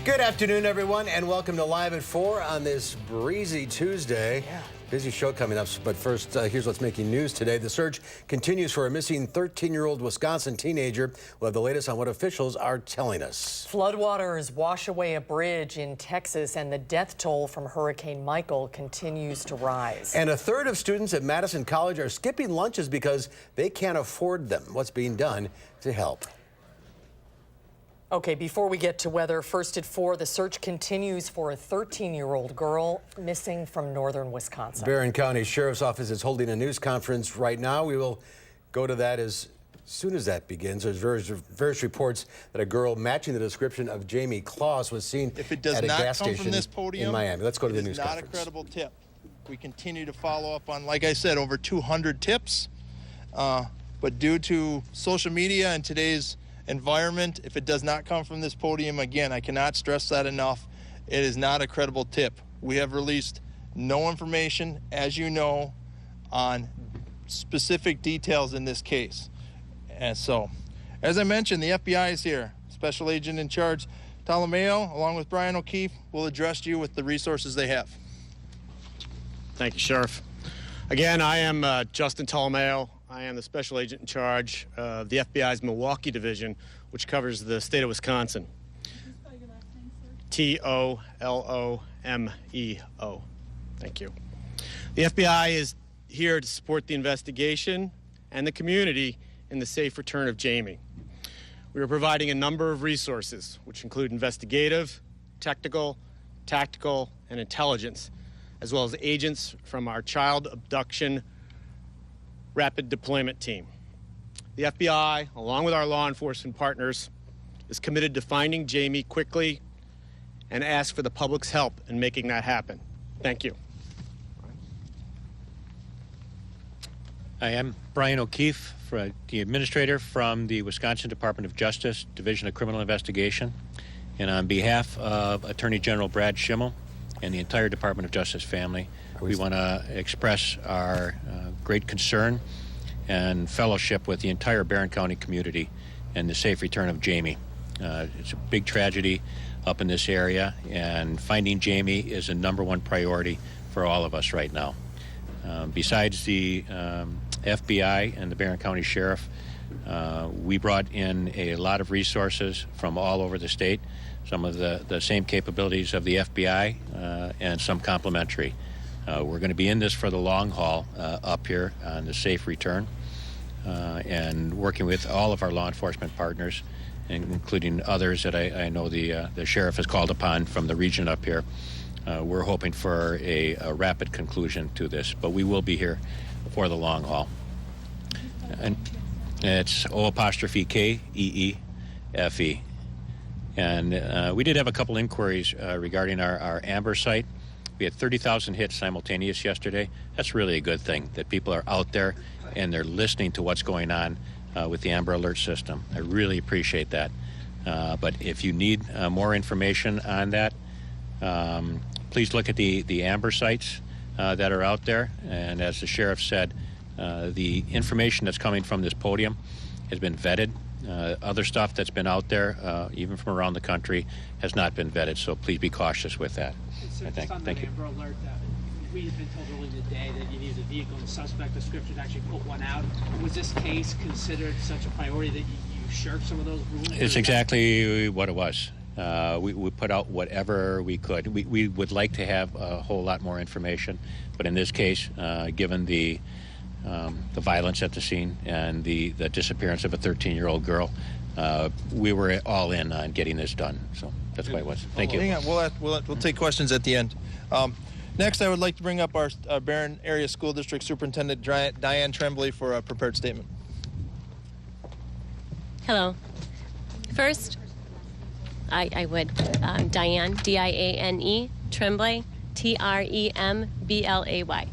Good afternoon, everyone, and welcome to Live at 4 on this breezy Tuesday. Yeah. Busy show coming up, but first, here's what's making news today. The search continues for a missing 13-year-old Wisconsin teenager. We'll have the latest on what officials are telling us. Floodwaters wash away a bridge in Texas, and the death toll from Hurricane Michael continues to rise. And a third of students at Madison College are skipping lunches because they can't afford them. What's being done to help? Okay, before we get to weather, first at 4, the search continues for a 13-year-old girl missing from northern Wisconsin. Barron County Sheriff's Office is holding a news conference right now. We will go to that as soon as that begins. There's various reports that a girl matching the description of Jamie Claus was seen at a gas station in Miami. Let's go to the news conference. It is not a credible tip. We continue to follow up on, like I said, over 200 tips. But due to social media and today's environment, if it does not come from this podium, again, I cannot stress that enough, it is not a credible tip. We have released no information, as you know, on specific details in this case. And so, as I mentioned, the FBI is here. Special Agent in Charge Tolomeo, along with Brian O'Keefe, will address you with the resources they have. Thank you, Sheriff. Again, I am Justin Tolomeo. I am the Special Agent in Charge of the FBI's Milwaukee Division, which covers the state of Wisconsin. Tolomeo. Thank you. The FBI is here to support the investigation and the community in the safe return of Jamie. We are providing a number of resources, which include investigative, technical, tactical, and intelligence, as well as agents from our child abduction rapid deployment team. The FBI, along with our law enforcement partners, is committed to finding Jamie quickly and ask for the public's help in making that happen. Thank you. I am Brian O'Keefe, the administrator from the Wisconsin Department of Justice, Division of Criminal Investigation. And on behalf of Attorney General Brad Schimmel and the entire Department of Justice family, we want to express our great concern and fellowship with the entire Barron County community and the safe return of Jamie. It's a big tragedy up in this area, and finding Jamie is a #1 priority for all of us right now. Besides the FBI and the Barron County Sheriff, we brought in a lot of resources from all over the state, some of the same capabilities of the FBI and some complementary. We're going to be in this for the long haul up here on the safe return and working with all of our law enforcement partners, including others that I know the sheriff has called upon from the region up here. We're hoping for a rapid conclusion to this, but we will be here for the long haul. And it's O''KEEFE. And we did have a couple inquiries regarding our Amber site. We had 30,000 hits simultaneous yesterday. That's really a good thing, that people are out there and they're listening to what's going on with the Amber Alert system. I really appreciate that. But if you need more information on that, please look at the Amber sites that are out there. And as the sheriff said, the information that's coming from this podium has been vetted. Other stuff that's been out there, even from around the country, has not been vetted, so please be cautious with that. So just on the Amber Alert, we had been told earlier today that you needed a vehicle and a suspect description to actually put one out. Was this case considered such a priority that you shirked some of those rules? It's exactly what it was. We put out whatever we could. We would like to have a whole lot more information, but in this case, given the violence at the scene and the disappearance of a 13-year-old girl, we were all in on getting this done. So that's why it was. Thank you. Hang on, we'll take questions at the end. Next, I would like to bring up our Barron Area School District Superintendent Diane Tremblay for a prepared statement. Hello. First, I would, Diane, D-I-A-N-E, Tremblay, T-R-E-M-B-L-A-Y.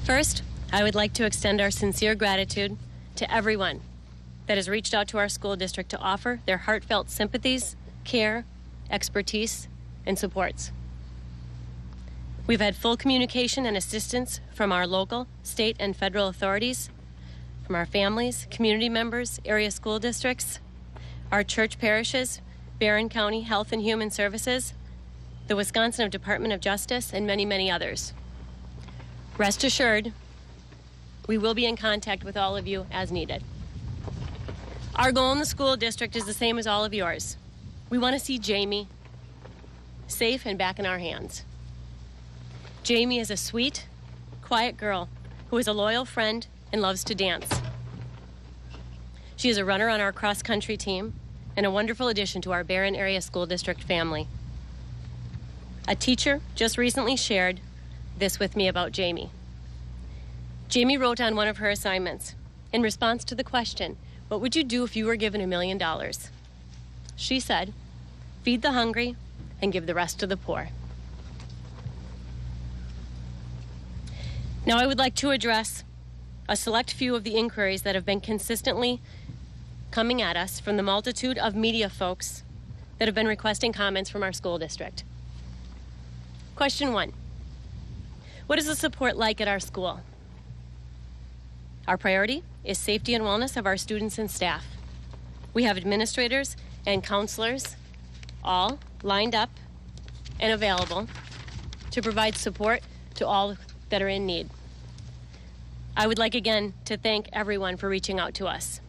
First, I would like to extend our sincere gratitude to everyone that has reached out to our school district to offer their heartfelt sympathies, care, expertise, and supports. We've had full communication and assistance from our local, state, and federal authorities, from our families, community members, area school districts, our church parishes, Barron County Health and Human Services, the Wisconsin Department of Justice, and many, many others. Rest assured, we will be in contact with all of you as needed. Our goal in the school district is the same as all of yours. We want to see Jamie safe and back in our hands. Jamie is a sweet, quiet girl who is a loyal friend and loves to dance. She is a runner on our cross-country team and a wonderful addition to our Barron Area School District family. A teacher just recently shared this with me about Jamie. Jamie wrote on one of her assignments, in response to the question, what would you do if you were given $1 million? She said, feed the hungry and give the rest to the poor. Now I would like to address a select few of the inquiries that have been consistently coming at us from the multitude of media folks that have been requesting comments from our school district. Question 1, what is the support like at our school? Our priority is safety and wellness of our students and staff. We have administrators and counselors all lined up and available to provide support to all that are in need. I would like again to thank everyone for reaching out to us.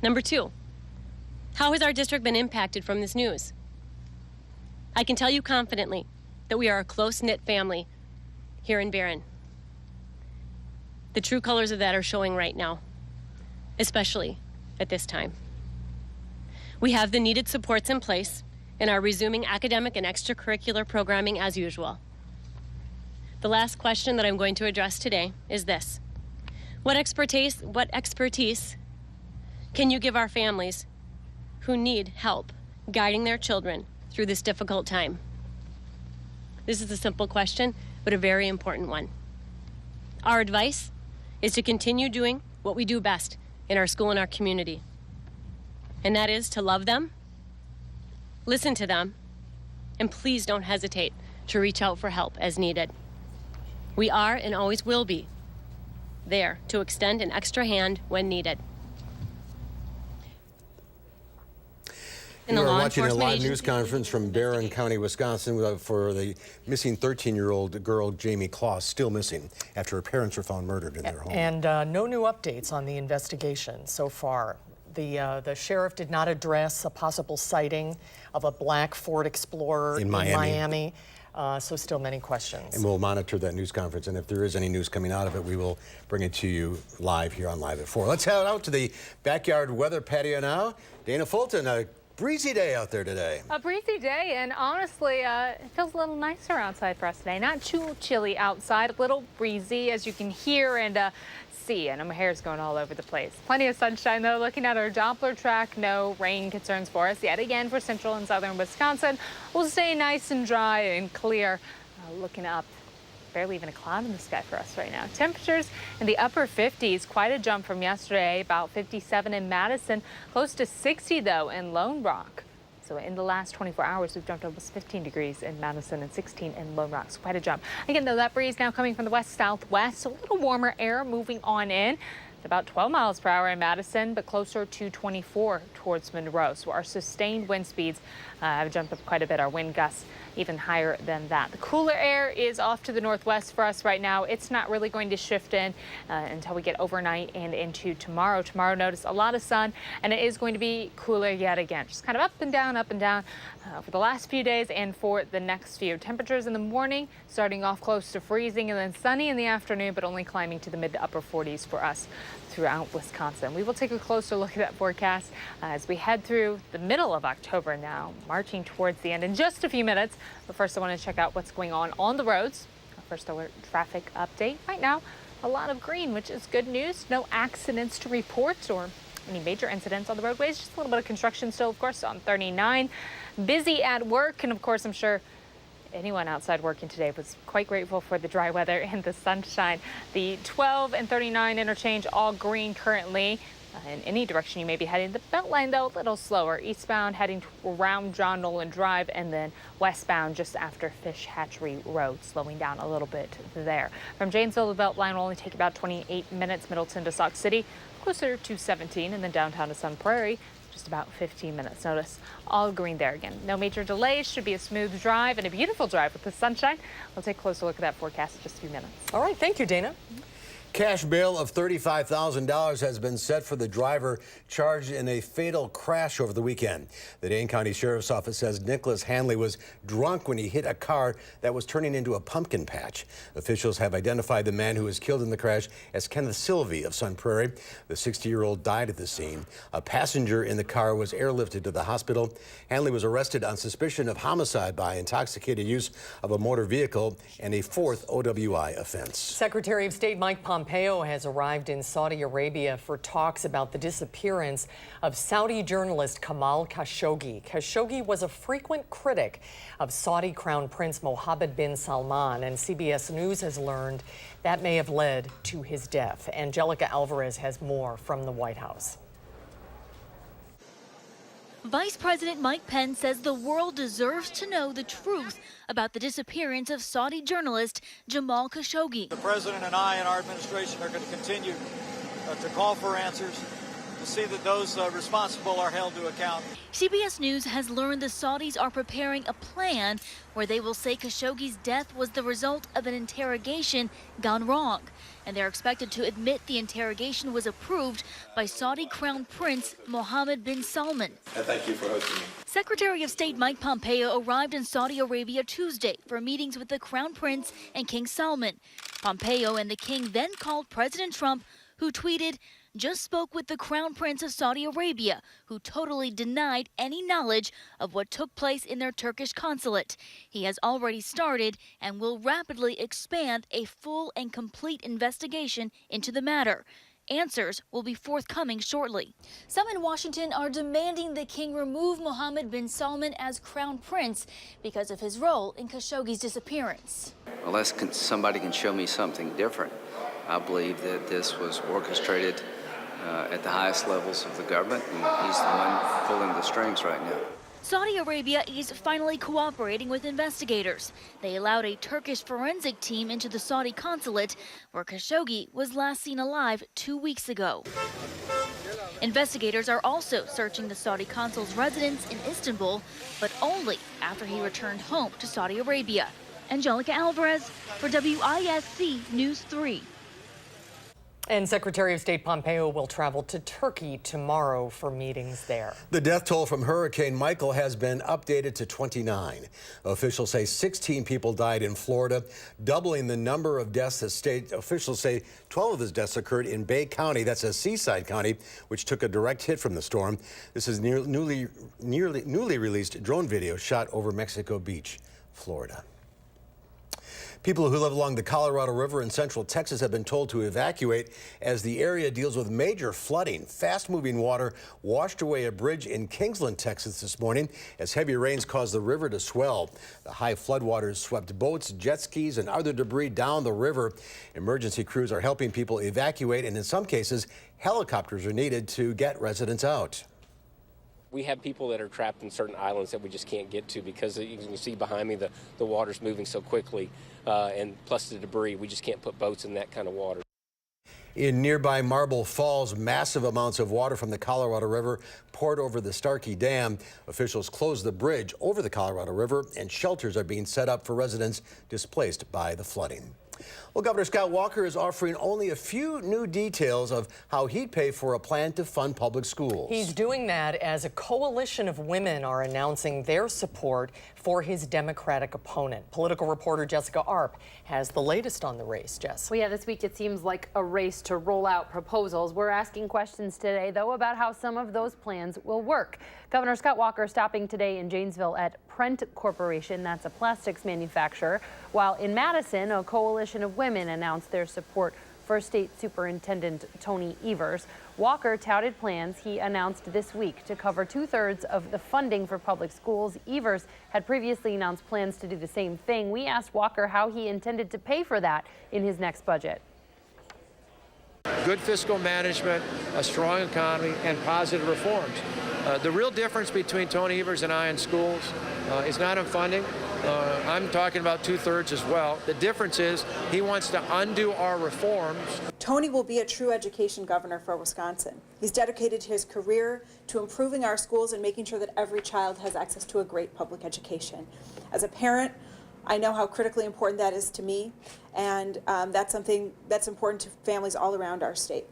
Number 2, how has our district been impacted from this news? I can tell you confidently that we are a close-knit family here in Barron. The true colors of that are showing right now, especially at this time. We have the needed supports in place and are resuming academic and extracurricular programming as usual. The last question that I'm going to address today is this. What expertise can you give our families who need help guiding their children through this difficult time? This is a simple question, but a very important one. Our advice is to continue doing what we do best in our school and our community. And that is to love them, listen to them, and please don't hesitate to reach out for help as needed. We are and always will be there to extend an extra hand when needed. You are watching a live news conference from Barron County, Wisconsin for the missing 13-year-old girl, Jamie Kloss, still missing after her parents were found murdered in their home. And no new updates on the investigation so far. The sheriff did not address a possible sighting of a black Ford Explorer in Miami. So still many questions. And we'll monitor that news conference, and if there is any news coming out of it, we will bring it to you live here on Live at 4. Let's head out to the backyard weather patio now. Dana Fulton, a breezy day out there today. A breezy day, and honestly, it feels a little nicer outside for us today. Not too chilly outside, a little breezy, as you can hear and see. And my hair's going all over the place. Plenty of sunshine, though. Looking at our Doppler track, no rain concerns for us yet again for central and southern Wisconsin. We'll stay nice and dry and clear. Looking up, barely even a cloud in the sky for us right now. Temperatures in the upper 50s, quite a jump from yesterday, about 57 in Madison, close to 60 though in Lone Rock. So in the last 24 hours, we've jumped almost 15 degrees in Madison and 16 in Lone Rock. So quite a jump. Again, though, that breeze now coming from the west-southwest, so a little warmer air moving on in. It's about 12 miles per hour in Madison, but closer to 24 towards Monroe. So our sustained wind speeds have jumped up quite a bit. Our wind gusts even higher than that. The cooler air is off to the northwest for us right now. It's not really going to shift in until we get overnight and into tomorrow. Tomorrow, notice a lot of sun, and it is going to be cooler yet again. Just kind of up and down for the last few days and for the next few. Temperatures in the morning starting off close to freezing and then sunny in the afternoon, but only climbing to the mid to upper 40s for us throughout Wisconsin. We will take a closer look at that forecast as we head through the middle of October now, marching towards the end in just a few minutes. But first, I want to check out what's going on the roads. Our first alert traffic update right now. A lot of green, which is good news. No accidents to report or any major incidents on the roadways. Just a little bit of construction still, of course, on 39. Busy at work, and of course, I'm sure anyone outside working today was quite grateful for the dry weather and the sunshine. The 12 and 39 interchange all green currently. In any direction you may be heading. The Beltline, though, a little slower. Eastbound heading around John Nolan Drive, and then westbound just after Fish Hatchery Road, slowing down a little bit there. From Janesville, the Beltline will only take about 28 minutes. Middleton to Sauk City, closer to 17 in the downtown of Sun Prairie. Just about 15 minutes notice. All green there again. No major delays. Should be a smooth drive and a beautiful drive with the sunshine. We'll take a closer look at that forecast in just a few minutes. All right. Thank you, Dana. Cash bail of $35,000 has been set for the driver charged in a fatal crash over the weekend. The Dane County Sheriff's Office says Nicholas Hanley was drunk when he hit a car that was turning into a pumpkin patch. Officials have identified the man who was killed in the crash as Kenneth Sylvie of Sun Prairie. The 60-year-old died at the scene. A passenger in the car was airlifted to the hospital. Hanley was arrested on suspicion of homicide by intoxicated use of a motor vehicle and a fourth OWI offense. Secretary of State Mike Pompeo has arrived in Saudi Arabia for talks about the disappearance of Saudi journalist Jamal Khashoggi. Khashoggi was a frequent critic of Saudi Crown Prince Mohammed bin Salman, and CBS News has learned that may have led to his death. Angelica Alvarez has more from the White House. Vice President Mike Pence says the world deserves to know the truth about the disappearance of Saudi journalist Jamal Khashoggi. The president and I and our administration are going to continue to call for answers, to see that those responsible are held to account. CBS News has learned the Saudis are preparing a plan where they will say Khashoggi's death was the result of an interrogation gone wrong. And they're expected to admit the interrogation was approved by Saudi Crown Prince Mohammed bin Salman. Thank you for hosting me. Secretary of State Mike Pompeo arrived in Saudi Arabia Tuesday for meetings with the Crown Prince and King Salman. Pompeo and the King then called President Trump, who tweeted, "Just spoke with the Crown Prince of Saudi Arabia, who totally denied any knowledge of what took place in their Turkish consulate. He has already started and will rapidly expand a full and complete investigation into the matter. Answers will be forthcoming shortly." Some in Washington are demanding the king remove Mohammed bin Salman as Crown Prince because of his role in Khashoggi's disappearance. Unless somebody can show me something different, I believe that this was orchestrated at the highest levels of the government, and he's the one pulling the strings right now. Saudi Arabia is finally cooperating with investigators. They allowed a Turkish forensic team into the Saudi consulate, where Khashoggi was last seen alive 2 weeks ago. Investigators are also searching the Saudi consul's residence in Istanbul, but only after he returned home to Saudi Arabia. Angelica Alvarez for WISC News 3. And Secretary of State Pompeo will travel to Turkey tomorrow for meetings there. The death toll from Hurricane Michael has been updated to 29. Officials say 16 people died in Florida, doubling the number of deaths. The state officials say 12 of those deaths occurred in Bay County. That's a seaside county, which took a direct hit from the storm. This is newly released drone video shot over Mexico Beach, Florida. People who live along the Colorado River in central Texas have been told to evacuate as the area deals with major flooding. Fast-moving water washed away a bridge in Kingsland, Texas this morning as heavy rains caused the river to swell. The high floodwaters swept boats, jet skis, and other debris down the river. Emergency crews are helping people evacuate, and in some cases, helicopters are needed to get residents out. We have people that are trapped in certain islands that we just can't get to because you can see behind me the water's moving so quickly, and plus the debris. We just can't put boats in that kind of water. In nearby Marble Falls, massive amounts of water from the Colorado River poured over the Starkey Dam. Officials closed the bridge over the Colorado River, and shelters are being set up for residents displaced by the flooding. Well, Governor Scott Walker is offering only a few new details of how he'd pay for a plan to fund public schools. He's doing that as a coalition of women are announcing their support for his Democratic opponent. Political reporter Jessica Arp has the latest on the race. Jess. Well, yeah, this week it seems like a race to roll out proposals. We're asking questions today, though, about how some of those plans will work. Governor Scott Walker stopping today in Janesville at Prent Corporation, that's a plastics manufacturer, while in Madison, a coalition of women announced their support for State Superintendent Tony Evers. Walker touted plans he announced this week to cover 2/3 of the funding for public schools. Evers had previously announced plans to do the same thing. We asked Walker how he intended to pay for that in his next budget. Good fiscal management, a strong economy, and positive reforms. The real difference between Tony Evers and I in schools is not in funding. I'm talking about 2/3 as well. The difference is he wants to undo our reforms. Tony will be a true education governor for Wisconsin. He's dedicated his career to improving our schools and making sure that every child has access to a great public education. As a parent, I know how critically important that is to me, and that's something that's important to families all around our state.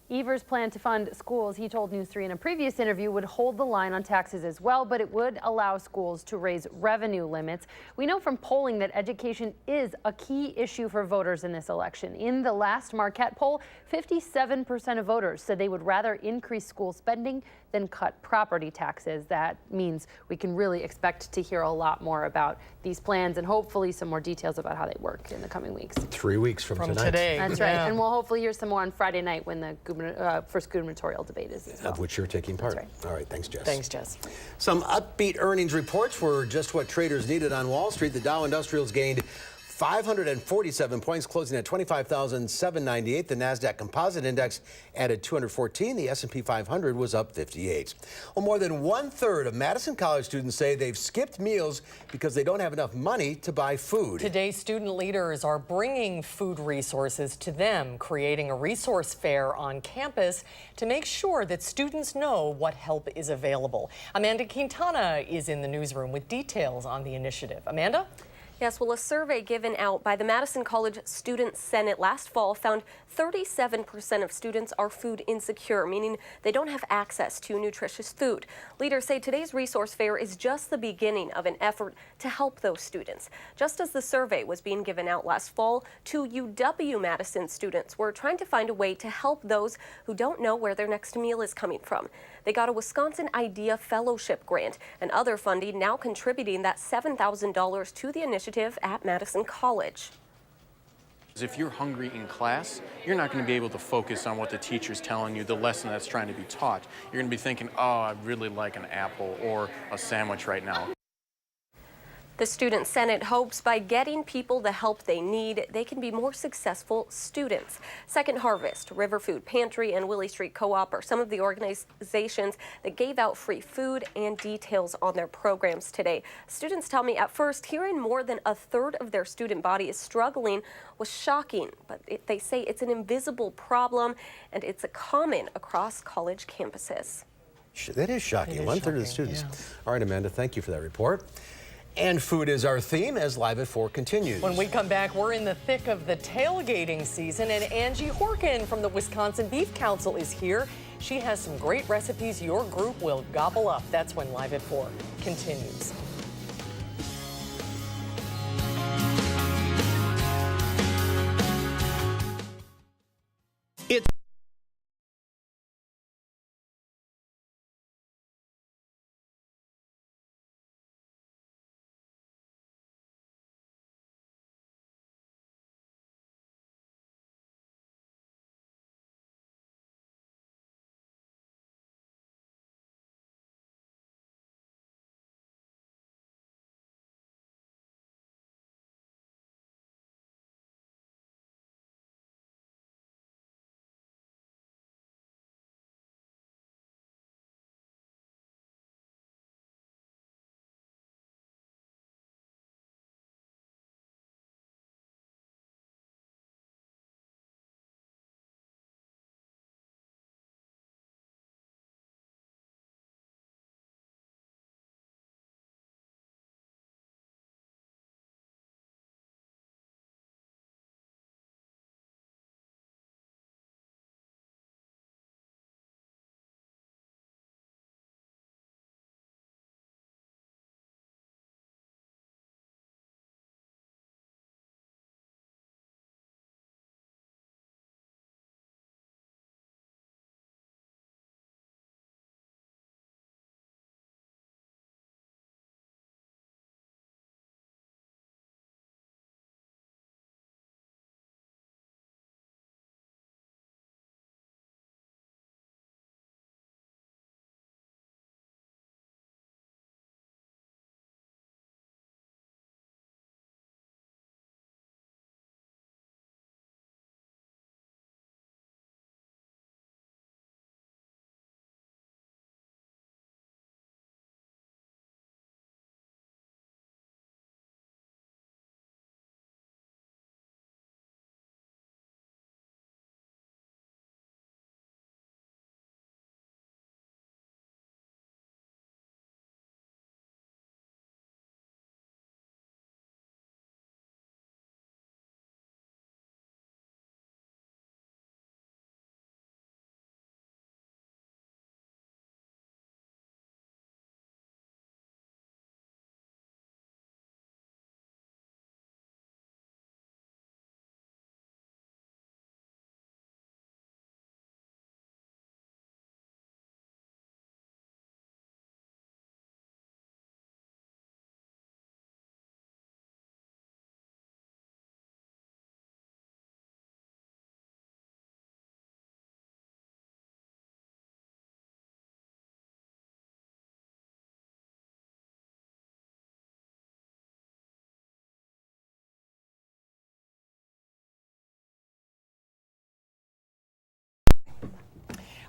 Evers' plan to fund schools, he told News 3 in a previous interview, would hold the line on taxes as well, but it would allow schools to raise revenue limits. We know from polling that education is a key issue for voters in this election. In the last Marquette poll, 57% of voters said they would rather increase school spending than cut property taxes. That means we can really expect to hear a lot more about these plans and hopefully some more details about how they work in the coming weeks. 3 weeks from tonight. Today. That's right. And we'll hopefully hear some more on Friday night when the first gubernatorial debate is as well. Of which you're taking part. That's right. All right, thanks, Jess. Thanks, Jess. Some upbeat earnings reports were just what traders needed on Wall Street. The Dow Industrials gained 547 points, closing at 25,798. The NASDAQ Composite Index added 214. The S&P 500 was up 58. Well, more than 1/3 of Madison College students say they've skipped meals because they don't have enough money to buy food. Today, student leaders are bringing food resources to them, creating a resource fair on campus to make sure that students know what help is available. Amanda Quintana is in the newsroom with details on the initiative. Amanda? Yes, well, a survey given out by the Madison College Student Senate last fall found 37% of students are food insecure, meaning they don't have access to nutritious food. Leaders say today's resource fair is just the beginning of an effort to help those students. Just as the survey was being given out last fall, 2 UW-Madison students were trying to find a way to help those who don't know where their next meal is coming from. They got a Wisconsin Idea Fellowship grant and other funding, now contributing that $7,000 to the initiative at Madison College. If you're hungry in class, you're not going to be able to focus on what the teacher's telling you, the lesson that's trying to be taught. You're going to be thinking, oh, I'd really like an apple or a sandwich right now. The Student Senate hopes by getting people the help they need, they can be more successful students. Second Harvest, River Food Pantry, and Willie Street Co-op are some of the organizations that gave out free food and details on their programs today. Students tell me at first hearing more than 1/3 of their student body is struggling was shocking, but they say it's an invisible problem and it's a common across college campuses. That is shocking. 1/3 of the students. Yeah. All right, Amanda, thank you for that report. And food is our theme as Live at 4 continues. When we come back, we're in the thick of the tailgating season, and Angie Horkin from the Wisconsin Beef Council is here. She has some great recipes your group will gobble up. That's when Live at 4 continues.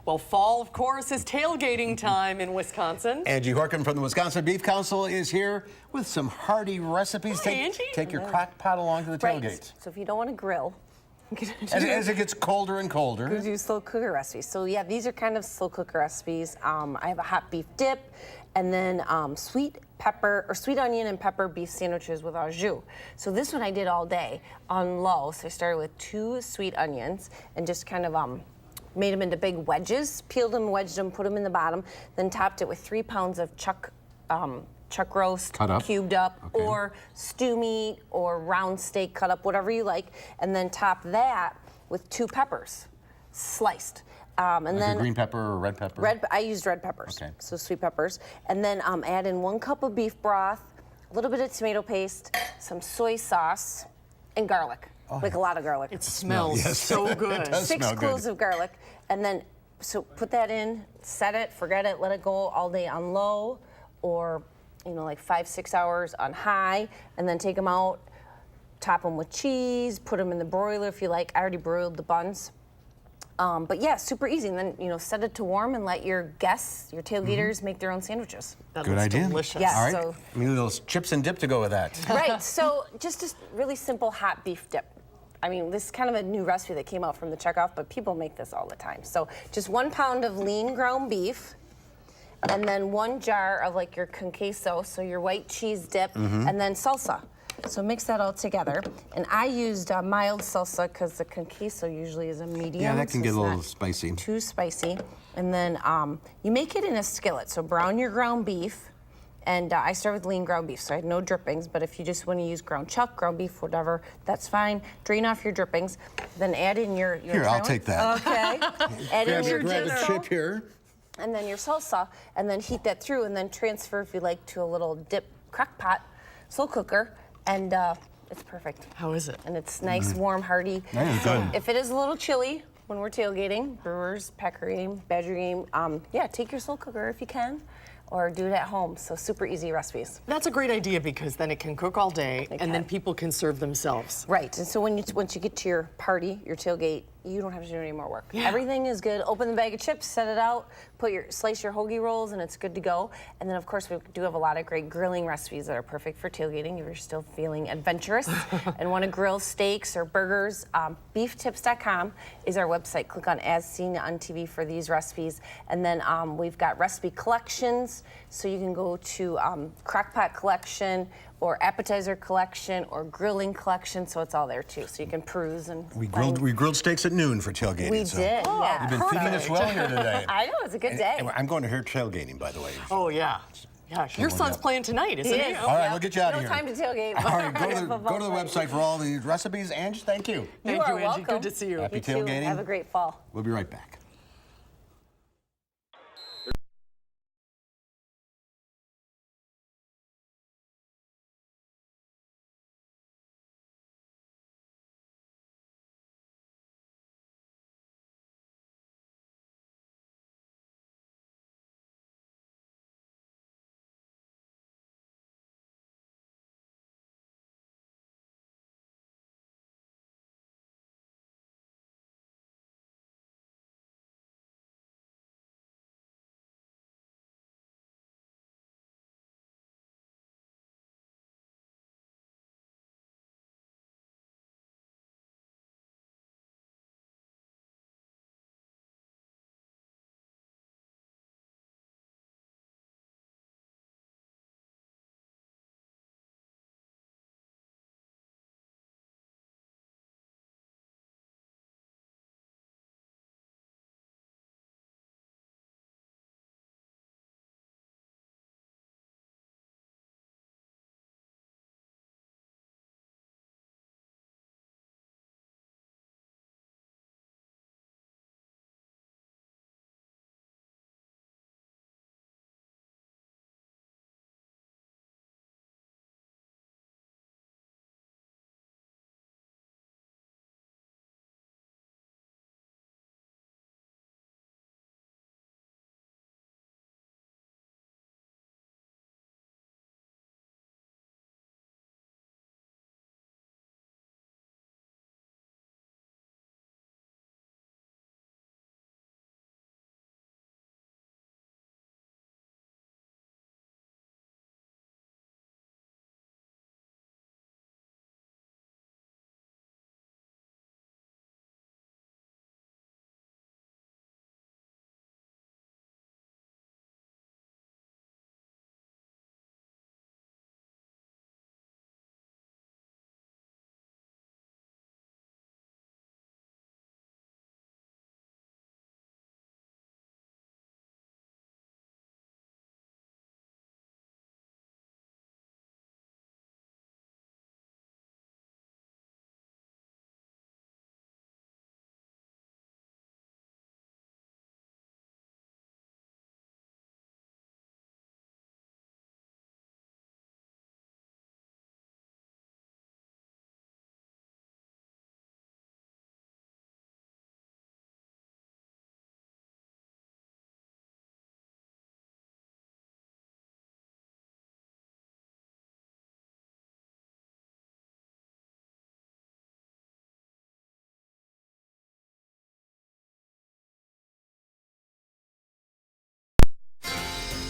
Well, fall, of course, is tailgating time in Wisconsin. Angie Horkin from the Wisconsin Beef Council is here with some hearty recipes. Hi, Angie. Take your crock pot along to the tailgate. Right. So if you don't want to grill, As it gets colder and colder. we do slow cooker recipes. So yeah, these are kind of slow cooker recipes. I have a hot beef dip, and then sweet onion and pepper beef sandwiches with au jus. So this one I did all day on low. So I started with 2 sweet onions and just kind of made them into big wedges, peeled them, wedged them, put them in the bottom, then topped it with 3 pounds of chuck roast, cut up. cubed up, or stew meat, or round steak cut up, whatever you like, and then top that with 2 peppers, sliced. And like then a green pepper or red pepper? I used red peppers, okay. So sweet peppers. And then add in 1 cup of beef broth, a little bit of tomato paste, some soy sauce, and garlic. Like a lot of garlic. It smells so good. It does 6 smell cloves good. of garlic. And then, so put that in, set it, forget it, let it go all day on low, or like 5-6 hours on high, and then take them out, top them with cheese, put them in the broiler if you like. I already broiled the buns. But yeah, super easy. And then, set it to warm and let your guests, your tailgaters, make their own sandwiches. That Good looks idea. delicious. Yeah, All right. so We need those chips and dip to go with that. right, so just a really simple hot beef dip. I mean, this is kind of a new recipe that came out from the checkoff, but people make this all the time. So just 1 pound of lean ground beef, and then 1 jar of like your con queso, so your white cheese dip, and then salsa. So mix that all together. And I used mild salsa because the con queso usually is a medium. Yeah, that can so get a it's little not spicy. too spicy. And then you make it in a skillet. So brown your ground beef. And I start with lean ground beef, so I had no drippings, but if you just want to use ground chuck, ground beef, whatever, that's fine. Drain off your drippings, then add in your Here, I'll take that. Okay. Add in your grab a ginseng, chip here. and then your salsa, and then heat that through, and then transfer, if you like, to a little dip crock pot, slow cooker, and it's perfect. How is it? And it's nice, warm, hearty. That is So good. if it is a little chilly when we're tailgating, Brewers, Packer game, Badger game, yeah, take your slow cooker if you can, or do it at home. So super easy recipes. That's a great idea because then it can cook all day It and then can. people can serve themselves. Right, and so once you get to your party, your tailgate, you don't have to do any more work. Yeah. Everything is good. Open the bag of chips, set it out, slice your hoagie rolls, and it's good to go. And then of course we do have a lot of great grilling recipes that are perfect for tailgating if you're still feeling adventurous and want to grill steaks or burgers. Beeftips.com is our website. Click on As Seen on TV for these recipes. And then we've got recipe collections, so you can go to Crockpot collection, or appetizer collection, or grilling collection, so it's all there too. So you can peruse and We grilled steaks at noon for tailgating. We so did, yeah. You've been feeding us well here today. I know, it's a good day. And I'm going to hear tailgating, by the way. Oh, yeah. Yeah, your son's playing tonight, isn't he? All right, we'll get you out of here. No time to tailgate. All right, go to the website for all these recipes. Ange, thank you. You Thank are you, Angie. welcome. Good to see you. Happy You too. tailgating. Have a great fall. We'll be right back.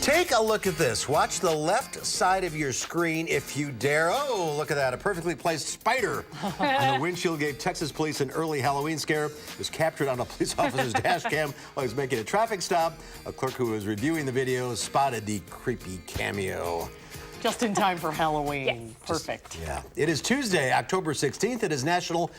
Take a look at this. Watch the left side of your screen if you dare. Oh, look at that. A perfectly placed spider on the windshield gave Texas police an early Halloween scare. It was captured on a police officer's dash cam while he was making a traffic stop. A clerk who was reviewing the video spotted the creepy cameo. Just in time for Halloween. Yes. Perfect. Yeah. It is Tuesday, October 16th. It is National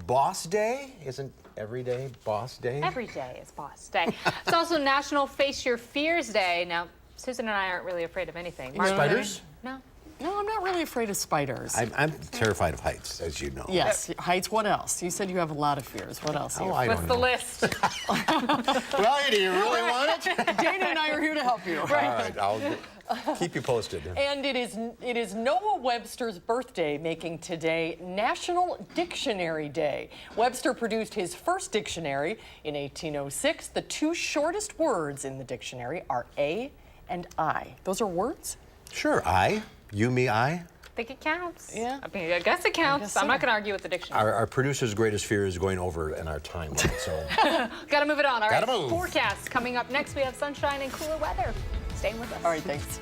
Boss Day. Isn't every day Boss Day? Every day is Boss Day. It's also National Face Your Fears Day. Now, Susan and I aren't really afraid of anything. Spiders? No. No, I'm not really afraid of spiders. I'm terrified of heights, as you know. Yes, heights. What else? You said you have a lot of fears. What else? What's the list? Well, do you really want it? Dana and I are here to help you. Right. All right, I'll keep you posted. And it is Noah Webster's birthday, making today National Dictionary Day. Webster produced his first dictionary in 1806. The two shortest words in the dictionary are A and I. Those are words? Sure, I. You, me, I. I think it counts. Yeah. I mean, I guess it counts. I'm not going to argue with the dictionary. Our producer's greatest fear is going over in our time limit, so. Got to move it on. All right. Gotta move. Forecast coming up next. We have sunshine and cooler weather. Staying with us. All right, thanks.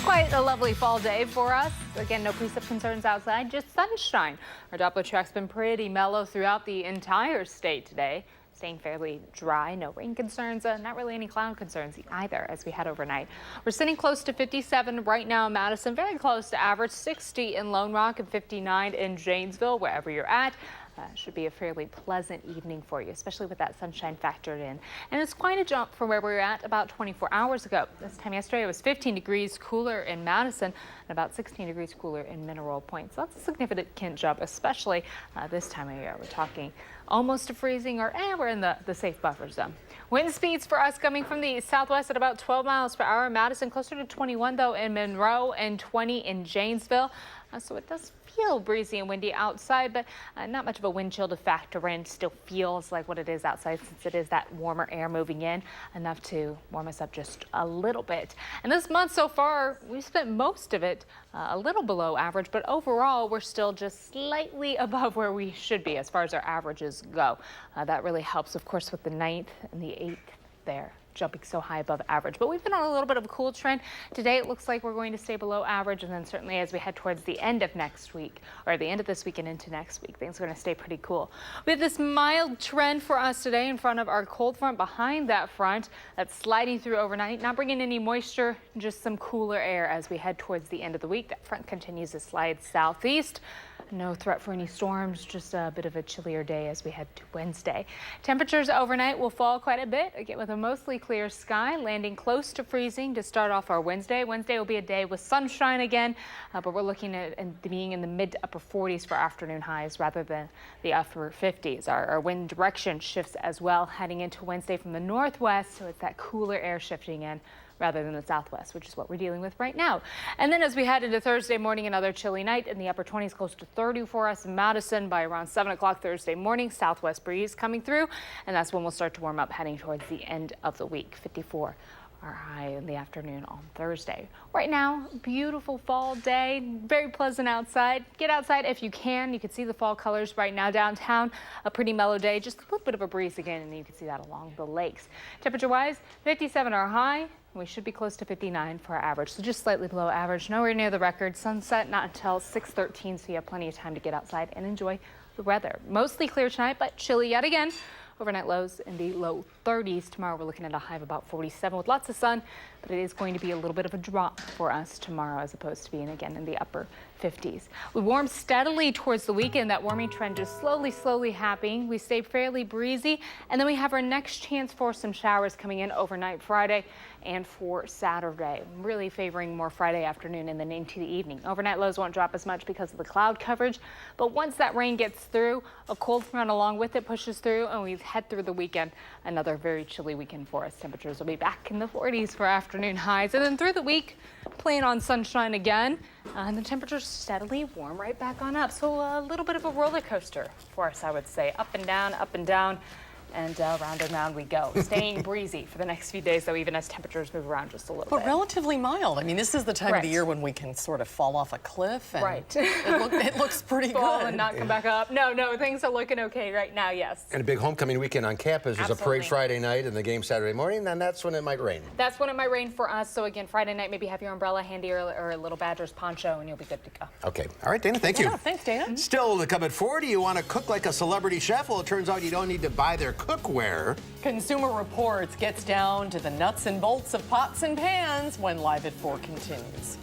Quite a lovely fall day for us. Again, no precip concerns outside, just sunshine. Our Doppler track's been pretty mellow throughout the entire state today. Staying fairly dry, no rain concerns, not really any cloud concerns either as we head overnight. We're sitting close to 57 right now in Madison, very close to average, 60 in Lone Rock and 59 in Janesville, wherever you're at. Should be a fairly pleasant evening for you, especially with that sunshine factored in. And it's quite a jump from where we were at about 24 hours ago. This time yesterday it was 15 degrees cooler in Madison and about 16 degrees cooler in Mineral Point. So that's a significant jump, especially this time of year. We're talking almost to freezing, or we're in the safe buffer zone. Wind speeds for us coming from the southwest at about 12 miles per hour. Madison closer to 21 though in Monroe and 20 in Janesville. So it does feel breezy and windy outside, but not much of a wind chill to factor in. Still feels like what it is outside since it is that warmer air moving in, enough to warm us up just a little bit. And this month so far, we spent most of it a little below average, but overall we're still just slightly above where we should be as far as our averages go. That really helps, of course, with the 9th and the 8th there, jumping so high above average. But we've been on a little bit of a cool trend. Today it looks like we're going to stay below average, and then certainly as we head towards the end of next week, or the end of this week and into next week, things are going to stay pretty cool. We have this mild trend for us today in front of our cold front. Behind that front that's sliding through overnight, not bringing any moisture, just some cooler air as we head towards the end of the week. That front continues to slide southeast. No threat for any storms, just a bit of a chillier day as we head to Wednesday. Temperatures overnight will fall quite a bit, again with a mostly clear sky, landing close to freezing to start off our Wednesday. Wednesday will be a day with sunshine again, but we're looking at being in the mid to upper 40s for afternoon highs rather than the upper 50s. Our wind direction shifts as well, heading into Wednesday from the northwest, so it's that cooler air shifting in rather than the southwest, which is what we're dealing with right now. And then as we head into Thursday morning, another chilly night in the upper 20s, close to 30 for us in Madison by around 7 o'clock Thursday morning. Southwest breeze coming through, and that's when we'll start to warm up heading towards the end of the week. 54 our high in the afternoon on Thursday. Right now, beautiful fall day, very pleasant outside. Get outside if you can. You can see the fall colors right now downtown. A pretty mellow day, just a little bit of a breeze again, and you can see that along the lakes. Temperature-wise, 57 our high. We should be close to 59 for our average, so just slightly below average. Nowhere near the record. Sunset not until 6:13, so you have plenty of time to get outside and enjoy the weather. Mostly clear tonight, but chilly yet again. Overnight lows in the low 30s. Tomorrow we're looking at a high of about 47 with lots of sun, but it is going to be a little bit of a drop for us tomorrow as opposed to being again in the upper 50s. We warm steadily towards the weekend. That warming trend just slowly happening. We stay fairly breezy, and then we have our next chance for some showers coming in overnight Friday and for Saturday. Really favoring more Friday afternoon and then into the evening. Overnight lows won't drop as much because of the cloud coverage, but once that rain gets through, a cold front along with it pushes through, and we head through the weekend. Another very chilly weekend for us. Temperatures will be back in the 40s for afternoon highs, and then through the week, playing on sunshine again, and the temperatures steadily warm right back on up. So a little bit of a roller coaster for us, I would say. Up and down, and round and round we go. Staying breezy for the next few days, though, even as temperatures move around just a little bit. But relatively mild. I mean, this is the time of the year when we can sort of fall off a cliff. And it looks pretty fall good. and not come back up. No, things are looking okay right now, yes. And a big homecoming weekend on campus. There's a parade Friday night and the game Saturday morning, and that's when it might rain. That's when it might rain for us. So again, Friday night, maybe have your umbrella handy or a little Badgers poncho, and you'll be good to go. Okay. All right, Dana, thank you. Yeah, thanks, Dana. Still to come at 4, do you want to cook like a celebrity chef? Well, it turns out you don't need to buy their cookware. Consumer Reports gets down to the nuts and bolts of pots and pans when Live at 4 continues.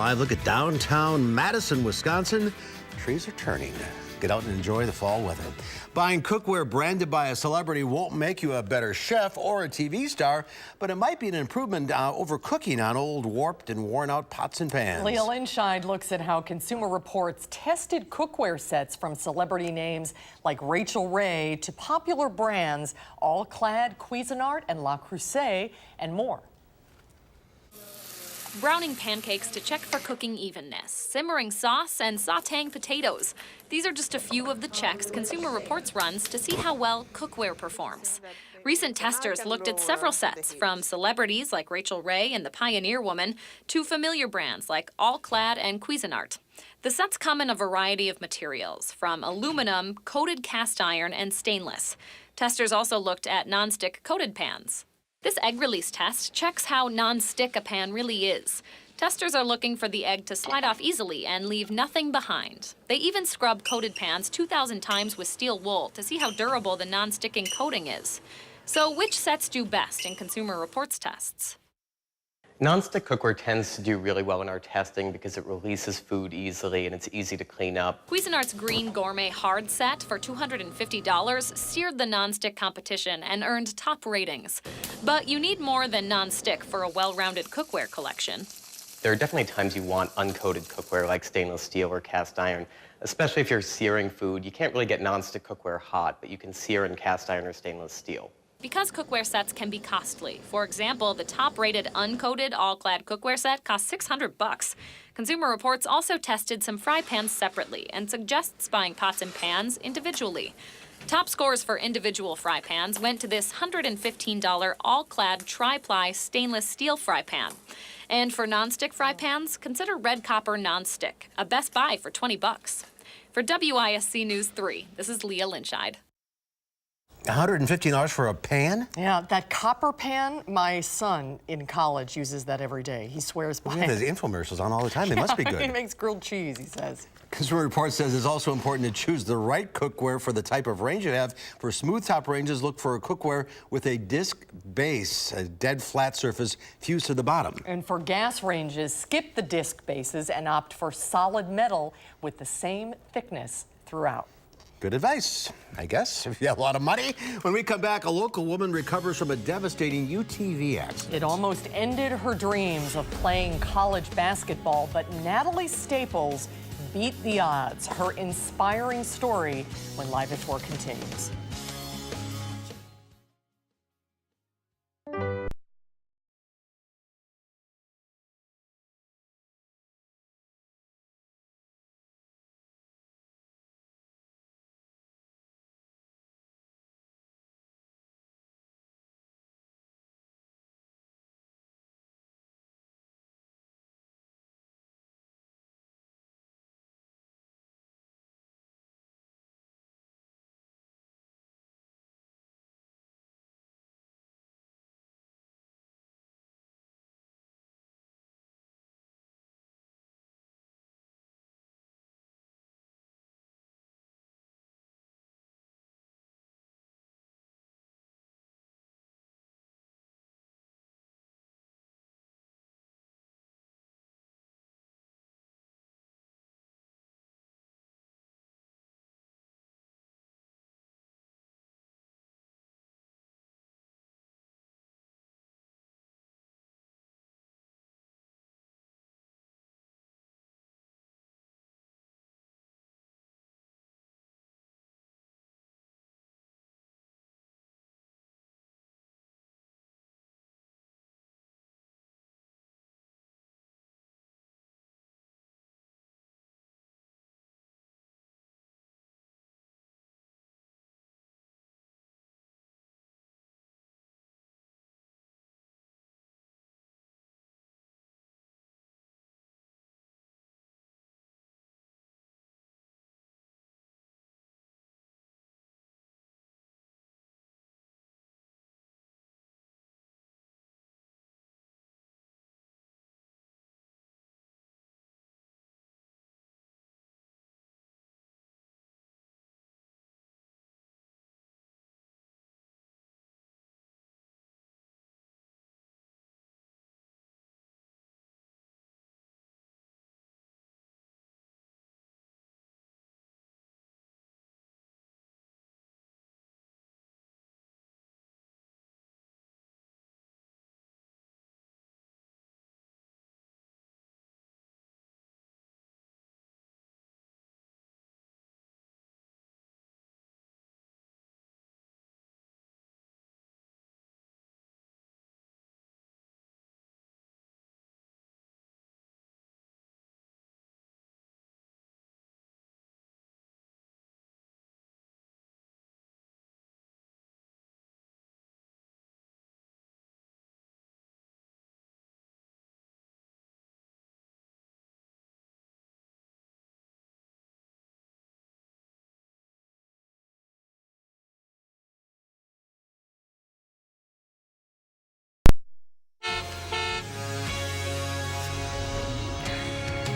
live look at downtown Madison, Wisconsin. Trees are turning. Get out and enjoy the fall weather. Buying cookware branded by a celebrity won't make you a better chef or a TV star, but it might be an improvement over cooking on old, warped, and worn-out pots and pans. Leah Linscheid looks at how Consumer Reports tested cookware sets from celebrity names like Rachel Ray to popular brands All-Clad, Cuisinart, and Le Creuset, and more. Browning pancakes to check for cooking evenness, simmering sauce, and sautéing potatoes. These are just a few of the checks Consumer Reports runs to see how well cookware performs. Recent testers looked at several sets, from celebrities like Rachel Ray and the Pioneer Woman to familiar brands like All-Clad and Cuisinart. The sets come in a variety of materials, from aluminum, coated cast iron, and stainless. Testers also looked at nonstick coated pans. This egg release test checks how non-stick a pan really is. Testers are looking for the egg to slide off easily and leave nothing behind. They even scrub coated pans 2,000 times with steel wool to see how durable the non-sticking coating is. So which sets do best in Consumer Reports tests? Non-stick cookware tends to do really well in our testing because it releases food easily and it's easy to clean up. Cuisinart's Green Gourmet Hard Set for $250 seared the non-stick competition and earned top ratings. But you need more than non-stick for a well-rounded cookware collection. There are definitely times you want uncoated cookware like stainless steel or cast iron, especially if you're searing food. You can't really get non-stick cookware hot, but you can sear in cast iron or stainless steel. Because cookware sets can be costly. For example, the top-rated uncoated All-Clad cookware set costs $600. Consumer Reports also tested some fry pans separately and suggests buying pots and pans individually. Top scores for individual fry pans went to this $115 All-Clad tri-ply stainless steel fry pan. And for non-stick fry pans, consider Red Copper Non-Stick, a best buy for $20. For WISC News 3, this is Leah Linscheid. $115 for a pan? Yeah, that copper pan, my son in college uses that every day. He swears by We have it. those infomercials on all the time. They must be good. He makes grilled cheese, he says. Consumer Reports says it's also important to choose the right cookware for the type of range you have. For smooth top ranges, look for a cookware with a disc base, a dead flat surface fused to the bottom. And for gas ranges, skip the disc bases and opt for solid metal with the same thickness throughout. Good advice, I guess, if you have a lot of money. When we come back, a local woman recovers from a devastating UTV accident. It almost ended her dreams of playing college basketball, but Natalie Staples beat the odds. Her inspiring story when Live at 4 continues.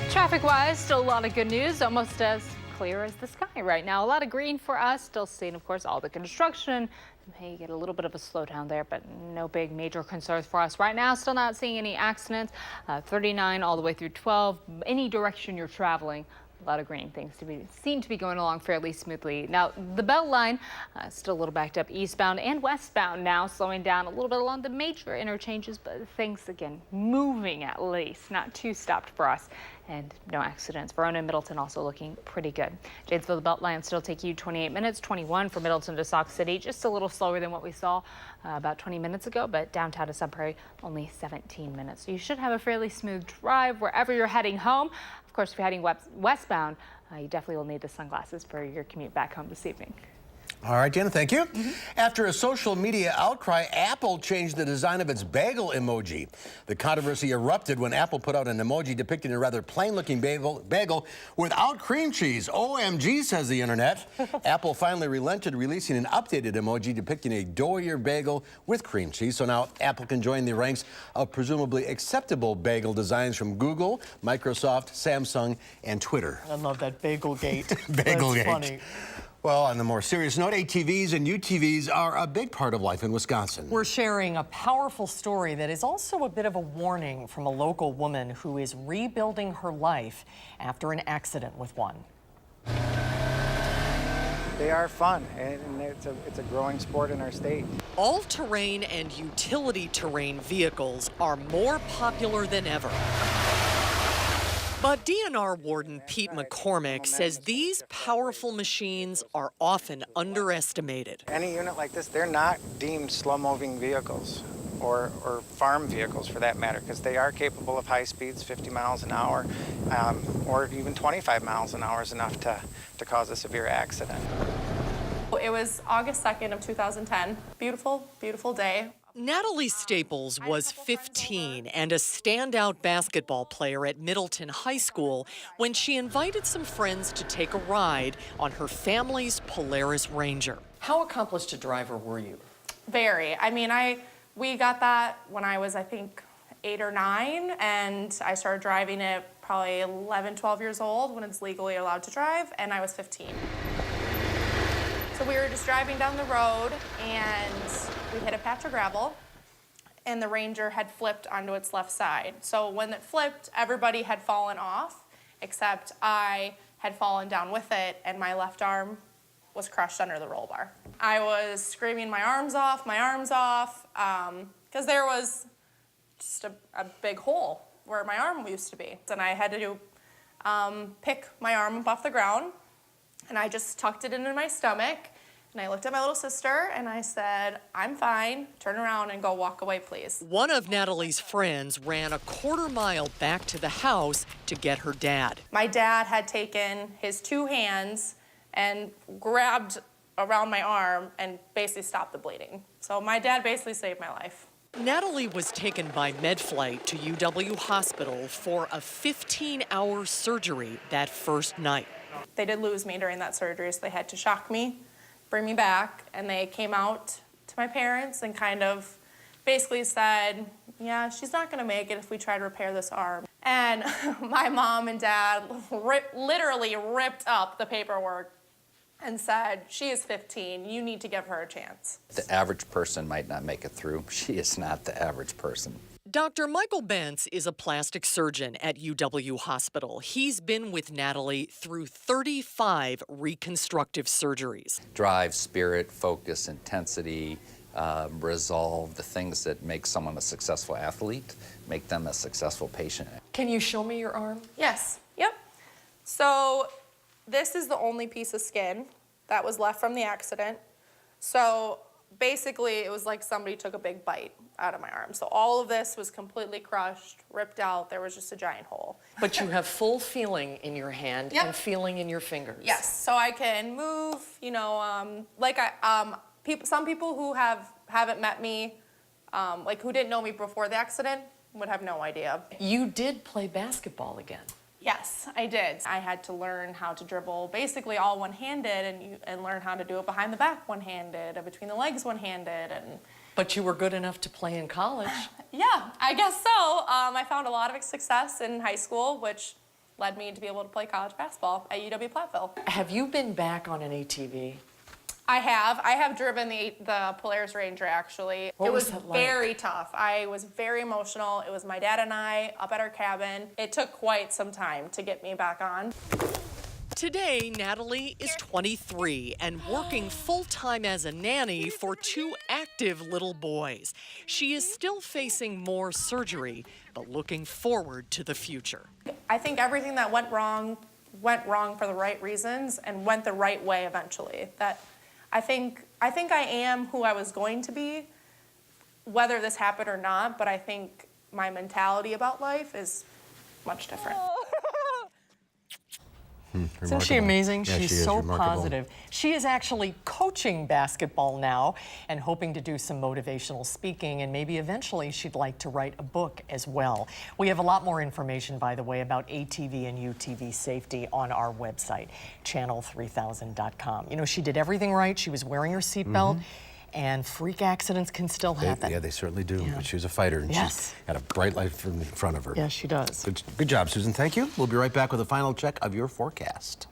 Traffic-wise, still a lot of good news, almost as clear as the sky right now. A lot of green for us, still seeing, of course, all the construction. May get a little bit of a slowdown there, but no big major concerns for us right now. Still not seeing any accidents. 39 all the way through 12. Any direction you're traveling, a lot of green things seem to be going along fairly smoothly. Now, the Beltline still a little backed up eastbound and westbound now, slowing down a little bit along the major interchanges, but things, again, moving at least. Not too stopped for us. And no accidents. Verona and Middleton also looking pretty good. Janesville, the Beltline still take you 28 minutes, 21 from Middleton to Sauk City. Just a little slower than what we saw about 20 minutes ago, but downtown to Sun Prairie, only 17 minutes. So you should have a fairly smooth drive wherever you're heading home. Of course, if you're heading westbound, you definitely will need the sunglasses for your commute back home this evening. All right, Jenna, thank you. After a social media outcry, Apple changed the design of its bagel emoji. The controversy erupted when Apple put out an emoji depicting a rather plain-looking bagel without cream cheese. OMG, says the internet. Apple finally relented, releasing an updated emoji depicting a doughier bagel with cream cheese. So now Apple can join the ranks of presumably acceptable bagel designs from Google, Microsoft, Samsung, and Twitter. I love that bagel gate. Bagel That's gate. funny. Well, on the more serious note, ATVs and UTVs are a big part of life in Wisconsin. We're sharing a powerful story that is also a bit of a warning from a local woman who is rebuilding her life after an accident with one. They are fun, and it's a growing sport in our state. All-terrain and utility terrain vehicles are more popular than ever. But DNR Warden Pete McCormick says these powerful machines are often underestimated. Any unit like this, they're not deemed slow-moving vehicles or farm vehicles for that matter, because they are capable of high speeds, 50 miles an hour, or even 25 miles an hour is enough to cause a severe accident. It was August 2nd of 2010. Beautiful, beautiful day. Natalie Staples was 15 and a standout basketball player at Middleton High School when she invited some friends to take a ride on her family's Polaris Ranger. How accomplished a driver were you? Very. I mean, we got that when I was, I think, 8 or 9, and I started driving it probably 11, 12 years old when it's legally allowed to drive, and I was 15. So we were just driving down the road, and we hit a patch of gravel, and the Ranger had flipped onto its left side. So when it flipped, everybody had fallen off, except I had fallen down with it, and my left arm was crushed under the roll bar. I was screaming my arms off, because there was just a big hole where my arm used to be. And I had to pick my arm up off the ground, and I just tucked it into my stomach, and I looked at my little sister, and I said, I'm fine, turn around and go walk away, please. One of Natalie's friends ran a quarter-mile back to the house to get her dad. My dad had taken his 2 hands and grabbed around my arm and basically stopped the bleeding. So my dad basically saved my life. Natalie was taken by MedFlight to UW Hospital for a 15-hour surgery that first night. They did lose me during that surgery, so they had to shock me, bring me back, and they came out to my parents and kind of basically said, yeah, she's not gonna make it if we try to repair this arm. And my mom and dad literally ripped up the paperwork and said, she is 15, you need to give her a chance. The average person might not make it through. She is not the average person. Dr. Michael Bentz is a plastic surgeon at UW Hospital. He's been with Natalie through 35 reconstructive surgeries. Drive, spirit, focus, intensity, resolve, the things that make someone a successful athlete, make them a successful patient. Can you show me your arm? Yes, yep. So this is the only piece of skin that was left from the accident. So basically, it was like somebody took a big bite out of my arm. So all of this was completely crushed, ripped out. There was just a giant hole. But you have full feeling in your hand Yep. and feeling in your fingers. Yes, so I can move, you know, some people who haven't met me, like who didn't know me before the accident, would have no idea. You did play basketball again. Yes, I did. I had to learn how to dribble basically all one-handed and learn how to do it behind the back one-handed and between the legs one-handed. But you were good enough to play in college. Yeah, I guess so. I found a lot of success in high school, which led me to be able to play college basketball at UW-Platteville. Have you been back on an ATV? I have driven the Polaris Ranger, actually. What it was it like? Very tough. I was very emotional. It was my dad and I up at our cabin. It took quite some time to get me back on. Today, Natalie is 23 and working full-time as a nanny for 2 active little boys. She is still facing more surgery, but looking forward to the future. I think everything that went wrong for the right reasons and went the right way eventually. That I think I am who I was going to be, whether this happened or not, but I think my mentality about life is much different. Isn't she amazing? Yeah, She's she is so remarkable. positive. She is actually coaching basketball now and hoping to do some motivational speaking, and maybe eventually she'd like to write a book as well. We have a lot more information, by the way, about ATV and UTV safety on our website, channel3000.com. You know, she did everything right. She was wearing her seatbelt. And freak accidents can still happen. Yeah, they certainly do. But she was a fighter, and she's got a bright life in front of her. Yes, she does. Good job, Susan. Thank you. We'll be right back with a final check of your forecast.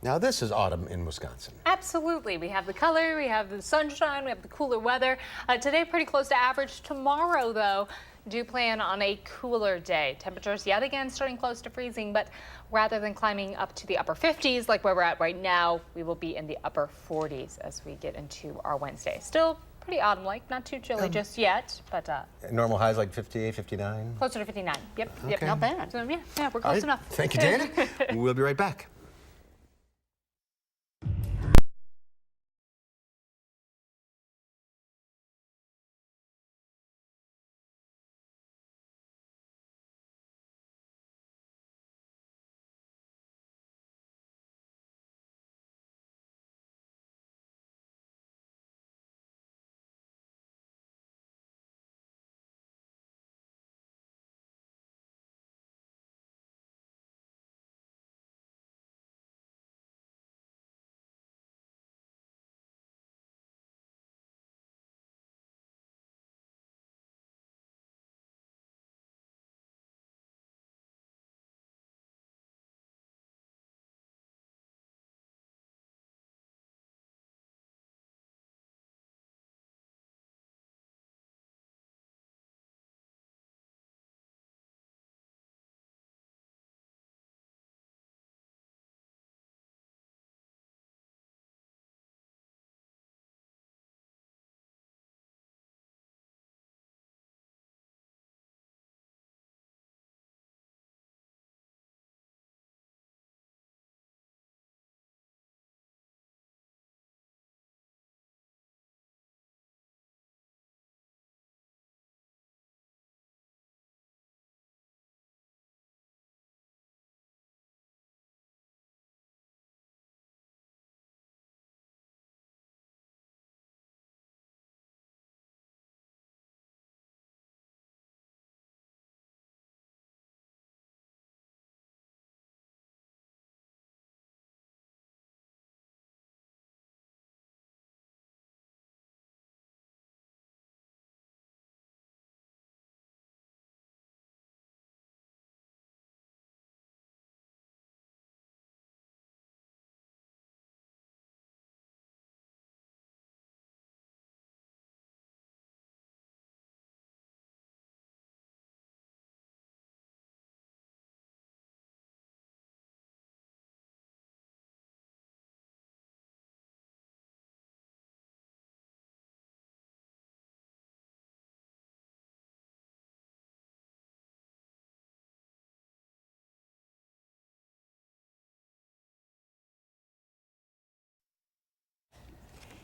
Now this is autumn in Wisconsin. Absolutely. We have the color, we have the sunshine, we have the cooler weather. Today pretty close to average. Tomorrow, though, do plan on a cooler day. Temperatures yet again starting close to freezing, but rather than climbing up to the upper 50s like where we're at right now, we will be in the upper 40s as we get into our Wednesday. Still pretty autumn-like, not too chilly just yet, but Normal highs like 58, 59? closer to 59. Yep, Okay. not bad. So yeah, we're close enough. Thank you, Dana. We'll be right back.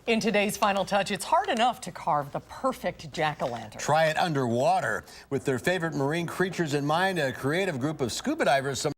In today's Final Touch, it's hard enough to carve the perfect jack-o'-lantern. Try it underwater. With their favorite marine creatures in mind, a creative group of scuba divers